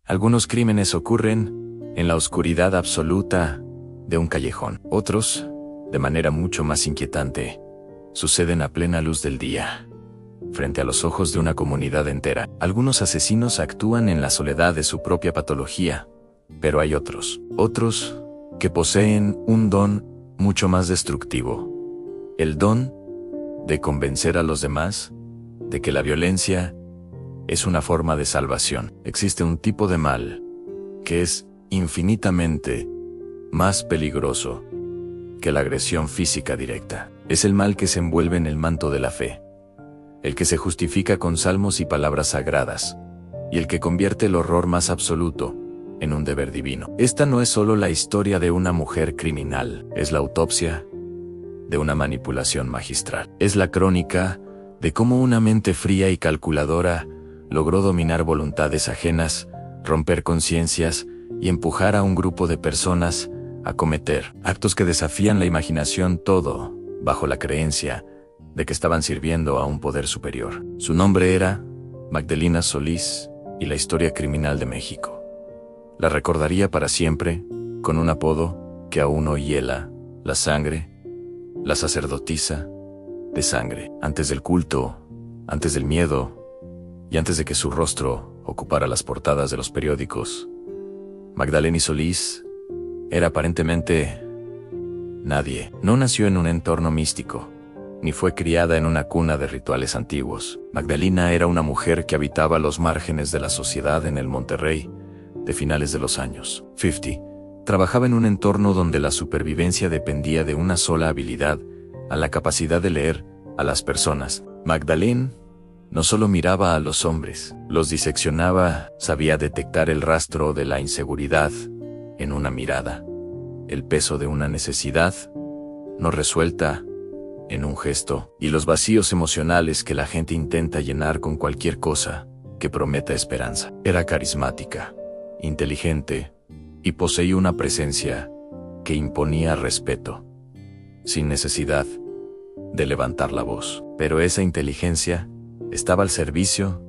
Algunos crímenes ocurren en la oscuridad absoluta de un callejón. Otros, de manera mucho más inquietante, suceden a plena luz del día, frente a los ojos de una comunidad entera. Algunos asesinos actúan en la soledad de su propia patología, pero hay otros que poseen un don mucho más destructivo. El don de convencer a los demás de que la violencia es una forma de salvación. Existe un tipo de mal que es infinitamente más peligroso que la agresión física directa. Es el mal que se envuelve en el manto de la fe, el que se justifica con salmos y palabras sagradas, y el que convierte el horror más absoluto en un deber divino. Esta no es solo la historia de una mujer criminal, es la autopsia de una manipulación magistral. Es la crónica de cómo una mente fría y calculadora logró dominar voluntades ajenas, romper conciencias y empujar a un grupo de personas a cometer actos que desafían la imaginación, todo bajo la creencia de que estaban sirviendo a un poder superior. Su nombre era Magdalena Solís, y la historia criminal de México la recordaría para siempre con un apodo que aún hoy hiela: la sangre, la sacerdotisa de sangre. Antes del culto, antes del miedo y antes de que su rostro ocupara las portadas de los periódicos, Magdalena Solís era aparentemente nadie. No nació en un entorno místico, ni fue criada en una cuna de rituales antiguos. Magdalena era una mujer que habitaba los márgenes de la sociedad en el Monterrey de finales de los años 50. Trabajaba en un entorno donde la supervivencia dependía de una sola habilidad, a la capacidad de leer a las personas. Magdalena no solo miraba a los hombres, los diseccionaba, sabía detectar el rastro de la inseguridad en una mirada, el peso de una necesidad no resuelta en un gesto, y los vacíos emocionales que la gente intenta llenar con cualquier cosa que prometa esperanza. Era carismática, inteligente, y poseía una presencia que imponía respeto, sin necesidad de levantar la voz. Pero esa inteligencia estaba al servicio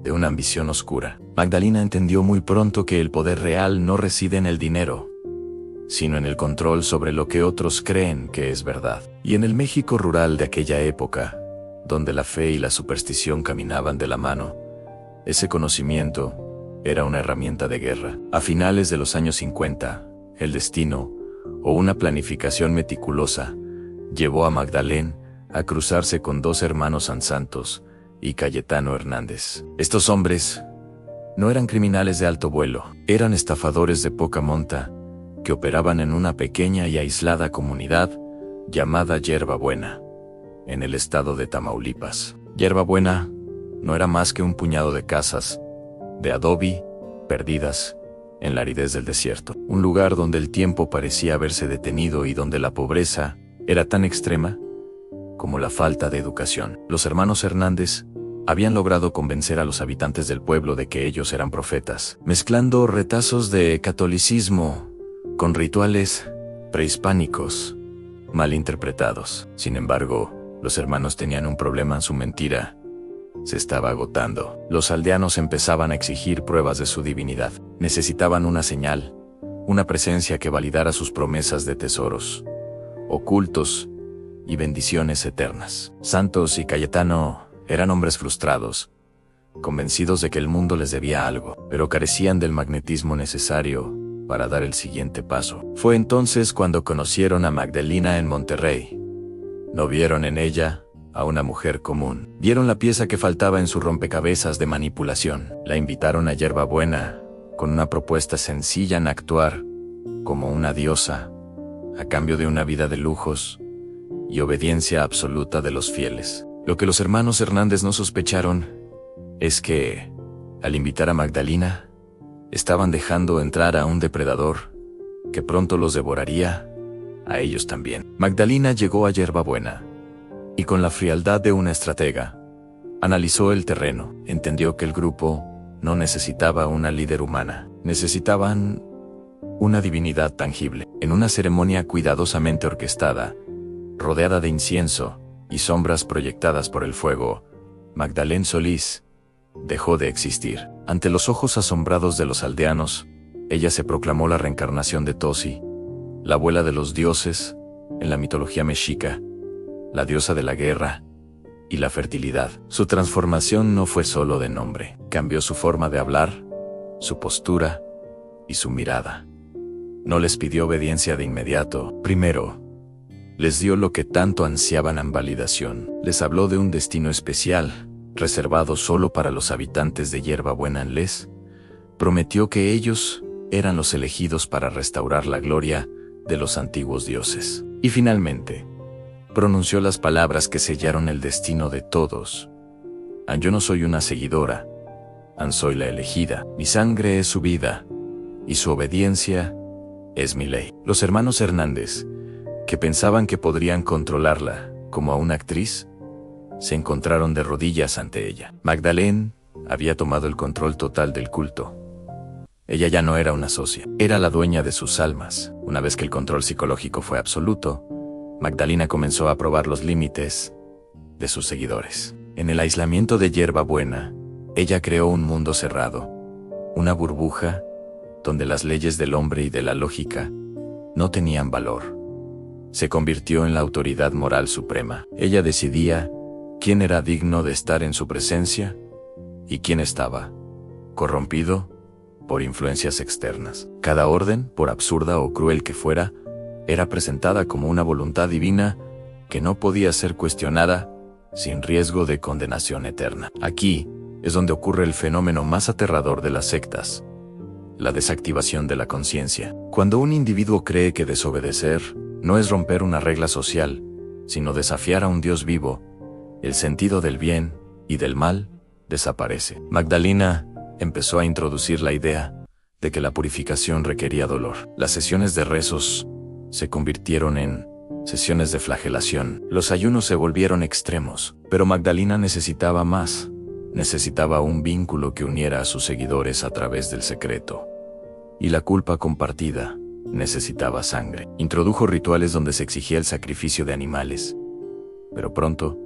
de una ambición oscura. Magdalena entendió muy pronto que el poder real no reside en el dinero, sino en el control sobre lo que otros creen que es verdad. Y en el México rural de aquella época, donde la fe y la superstición caminaban de la mano, ese conocimiento era una herramienta de guerra. A finales de los años 50, el destino, o una planificación meticulosa, llevó a Magdalena a cruzarse con dos hermanos Santos y Cayetano Hernández. Estos hombres no eran criminales de alto vuelo, eran estafadores de poca monta que operaban en una pequeña y aislada comunidad llamada Yerba Buena, en el estado de Tamaulipas. Yerba Buena no era más que un puñado de casas de adobe perdidas en la aridez del desierto, un lugar donde el tiempo parecía haberse detenido y donde la pobreza era tan extrema como la falta de educación. Los hermanos Hernández habían logrado convencer a los habitantes del pueblo de que ellos eran profetas, mezclando retazos de catolicismo con rituales prehispánicos mal interpretados. Sin embargo, los hermanos tenían un problema: su mentira se estaba agotando. Los aldeanos empezaban a exigir pruebas de su divinidad. Necesitaban una señal, una presencia que validara sus promesas de tesoros ocultos y bendiciones eternas. Santos y Cayetano eran hombres frustrados, convencidos de que el mundo les debía algo, pero carecían del magnetismo necesario para dar el siguiente paso. Fue entonces cuando conocieron a Magdalena en Monterrey. No vieron en ella a una mujer común. Vieron la pieza que faltaba en su rompecabezas de manipulación. La invitaron a Yerba Buena con una propuesta sencilla: en actuar como una diosa a cambio de una vida de lujos y obediencia absoluta de los fieles. Lo que los hermanos Hernández no sospecharon es que, al invitar a Magdalena, estaban dejando entrar a un depredador que pronto los devoraría a ellos también. Magdalena llegó a Yerba Buena y, con la frialdad de una estratega, analizó el terreno. Entendió que el grupo no necesitaba una líder humana, necesitaban una divinidad tangible. En una ceremonia cuidadosamente orquestada, rodeada de incienso y sombras proyectadas por el fuego, Magdalena Solís dejó de existir. Ante los ojos asombrados de los aldeanos, ella se proclamó la reencarnación de Tosi, la abuela de los dioses, en la mitología mexica, la diosa de la guerra y la fertilidad. Su transformación no fue solo de nombre, cambió su forma de hablar, su postura y su mirada. No les pidió obediencia de inmediato. Primero, les dio lo que tanto ansiaban en validación. Les habló de un destino especial, reservado solo para los habitantes de Hierbabuena. Les prometió que ellos eran los elegidos para restaurar la gloria de los antiguos dioses. Y finalmente, pronunció las palabras que sellaron el destino de todos. Yo no soy una seguidora, soy la elegida. Mi sangre es su vida, y su obediencia es mi ley. Los hermanos Hernández, que pensaban que podrían controlarla como a una actriz, se encontraron de rodillas ante ella. Magdalena había tomado el control total del culto. Ella ya no era una socia, era la dueña de sus almas. Una vez que el control psicológico fue absoluto, Magdalena comenzó a probar los límites de sus seguidores. En el aislamiento de Hierbabuena, ella creó un mundo cerrado, una burbuja donde las leyes del hombre y de la lógica no tenían valor. Se convirtió en la autoridad moral suprema. Ella decidía quién era digno de estar en su presencia y quién estaba corrompido por influencias externas. Cada orden, por absurda o cruel que fuera, era presentada como una voluntad divina que no podía ser cuestionada sin riesgo de condenación eterna. Aquí es donde ocurre el fenómeno más aterrador de las sectas: la desactivación de la conciencia. Cuando un individuo cree que desobedecer no es romper una regla social, sino desafiar a un Dios vivo, el sentido del bien y del mal desaparece. Magdalena empezó a introducir la idea de que la purificación requería dolor. Las sesiones de rezos se convirtieron en sesiones de flagelación. Los ayunos se volvieron extremos, pero Magdalena necesitaba más. Necesitaba un vínculo que uniera a sus seguidores a través del secreto. Y la culpa compartida necesitaba sangre. Introdujo rituales donde se exigía el sacrificio de animales. Pero pronto,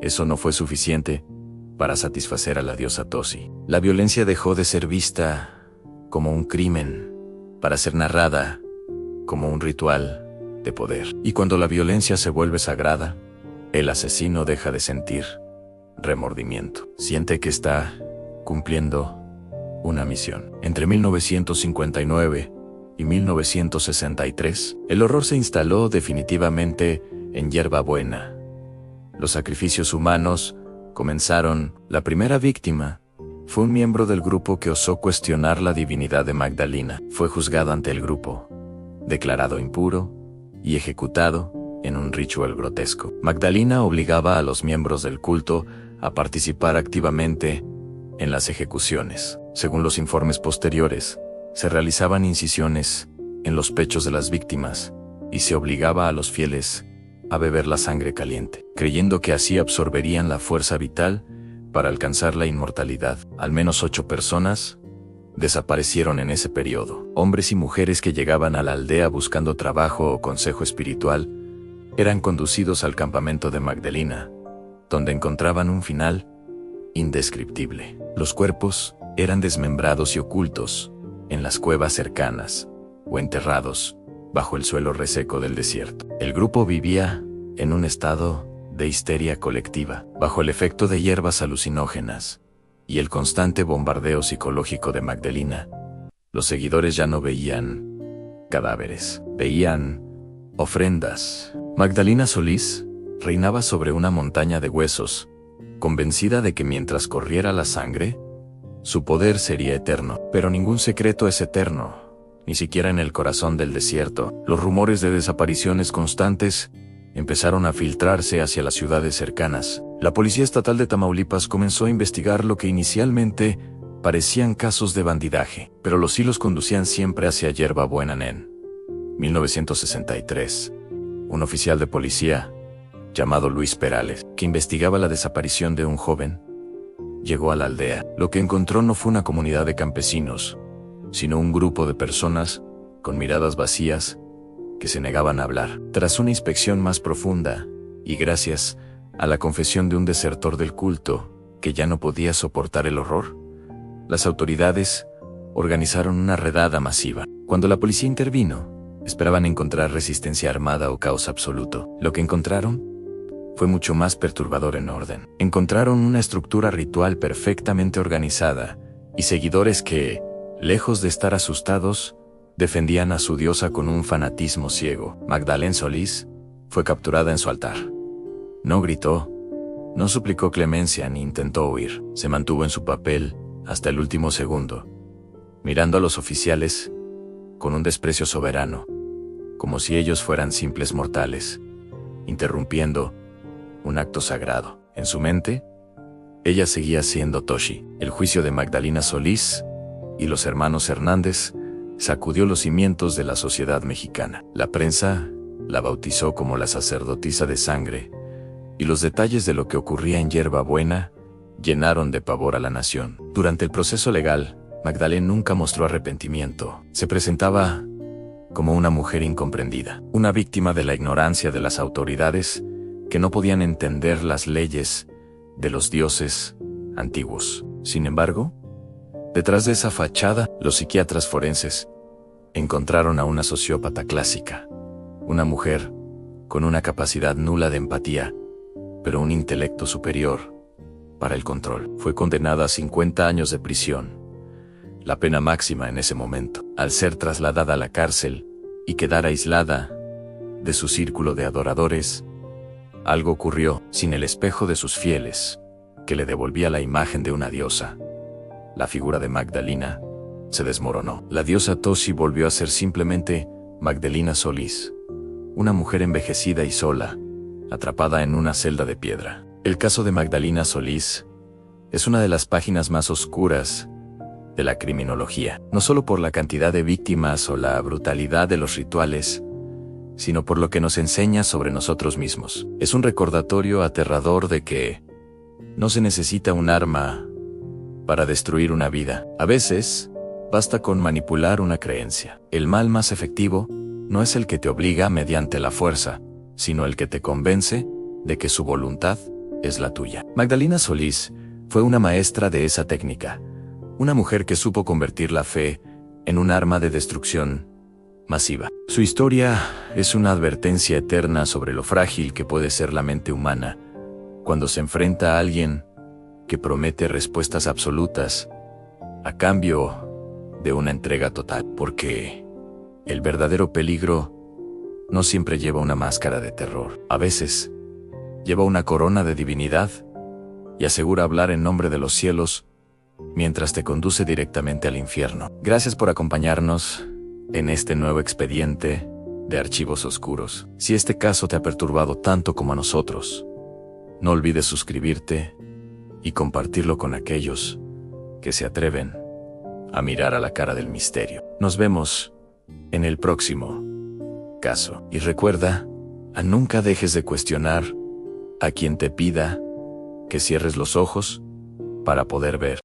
eso no fue suficiente para satisfacer a la diosa Tosi. La violencia dejó de ser vista como un crimen para ser narrada como un ritual de poder. Y cuando la violencia se vuelve sagrada, el asesino deja de sentir remordimiento. Siente que está cumpliendo una misión. Entre 1959 y 1963, el horror se instaló definitivamente en Hierbabuena. Los sacrificios humanos comenzaron. La primera víctima fue un miembro del grupo que osó cuestionar la divinidad de Magdalena. Fue juzgado ante el grupo, declarado impuro y ejecutado en un ritual grotesco. Magdalena obligaba a los miembros del culto a participar activamente en las ejecuciones. Según los informes posteriores, se realizaban incisiones en los pechos de las víctimas y se obligaba a los fieles a beber la sangre caliente, creyendo que así absorberían la fuerza vital para alcanzar la inmortalidad. Al menos 8 personas desaparecieron en ese periodo. Hombres y mujeres que llegaban a la aldea buscando trabajo o consejo espiritual eran conducidos al campamento de Magdalena, donde encontraban un final indescriptible. Los cuerpos eran desmembrados y ocultos en las cuevas cercanas o enterrados bajo el suelo reseco del desierto. El grupo vivía en un estado de histeria colectiva, bajo el efecto de hierbas alucinógenas y el constante bombardeo psicológico de Magdalena. Los seguidores ya no veían cadáveres, veían ofrendas. Magdalena Solís reinaba sobre una montaña de huesos, convencida de que mientras corriera la sangre, su poder sería eterno. Pero ningún secreto es eterno, ni siquiera en el corazón del desierto. Los rumores de desapariciones constantes empezaron a filtrarse hacia las ciudades cercanas. La Policía Estatal de Tamaulipas comenzó a investigar lo que inicialmente parecían casos de bandidaje, pero los hilos conducían siempre hacia Hierbabuena. En 1963, un oficial de policía, llamado Luis Perales, que investigaba la desaparición de un joven, llegó a la aldea. Lo que encontró no fue una comunidad de campesinos, sino un grupo de personas con miradas vacías que se negaban a hablar. Tras una inspección más profunda, y gracias a la confesión de un desertor del culto, que ya no podía soportar el horror, las autoridades organizaron una redada masiva. Cuando la policía intervino, esperaban encontrar resistencia armada o caos absoluto. Lo que encontraron fue mucho más perturbador en orden. Encontraron una estructura ritual perfectamente organizada y seguidores que, lejos de estar asustados, defendían a su diosa con un fanatismo ciego. Magdalena Solís fue capturada en su altar. No gritó, no suplicó clemencia ni intentó huir. Se mantuvo en su papel hasta el último segundo, mirando a los oficiales con un desprecio soberano, como si ellos fueran simples mortales, interrumpiendo un acto sagrado. En su mente, ella seguía siendo Toshi. El juicio de Magdalena Solís y los hermanos Hernández sacudió los cimientos de la sociedad mexicana. La prensa la bautizó como la sacerdotisa de sangre, y los detalles de lo que ocurría en Yerba Buena llenaron de pavor a la nación. Durante el proceso legal, Magdalena nunca mostró arrepentimiento. Se presentaba como una mujer incomprendida, una víctima de la ignorancia de las autoridades que no podían entender las leyes de los dioses antiguos. Sin embargo, detrás de esa fachada, los psiquiatras forenses encontraron a una sociópata clásica, una mujer con una capacidad nula de empatía, pero un intelecto superior para el control. Fue condenada a 50 años de prisión, la pena máxima en ese momento. Al ser trasladada a la cárcel y quedar aislada de su círculo de adoradores, algo ocurrió. Sin el espejo de sus fieles, que le devolvía la imagen de una diosa, la figura de Magdalena se desmoronó. La diosa Toshi volvió a ser simplemente Magdalena Solís, una mujer envejecida y sola, atrapada en una celda de piedra. El caso de Magdalena Solís es una de las páginas más oscuras de la criminología, no solo por la cantidad de víctimas o la brutalidad de los rituales, sino por lo que nos enseña sobre nosotros mismos. Es un recordatorio aterrador de que no se necesita un arma para destruir una vida. A veces, basta con manipular una creencia. El mal más efectivo no es el que te obliga mediante la fuerza, sino el que te convence de que su voluntad es la tuya. Magdalena Solís fue una maestra de esa técnica, una mujer que supo convertir la fe en un arma de destrucción masiva. Su historia es una advertencia eterna sobre lo frágil que puede ser la mente humana cuando se enfrenta a alguien que promete respuestas absolutas a cambio de una entrega total. Porque el verdadero peligro no siempre lleva una máscara de terror. A veces, lleva una corona de divinidad y asegura hablar en nombre de los cielos mientras te conduce directamente al infierno. Gracias por acompañarnos en este nuevo expediente de Archivos Oscuros. Si este caso te ha perturbado tanto como a nosotros, no olvides suscribirte y compartirlo con aquellos que se atreven a mirar a la cara del misterio. Nos vemos en el próximo caso. Y recuerda, nunca dejes de cuestionar a quien te pida que cierres los ojos para poder ver.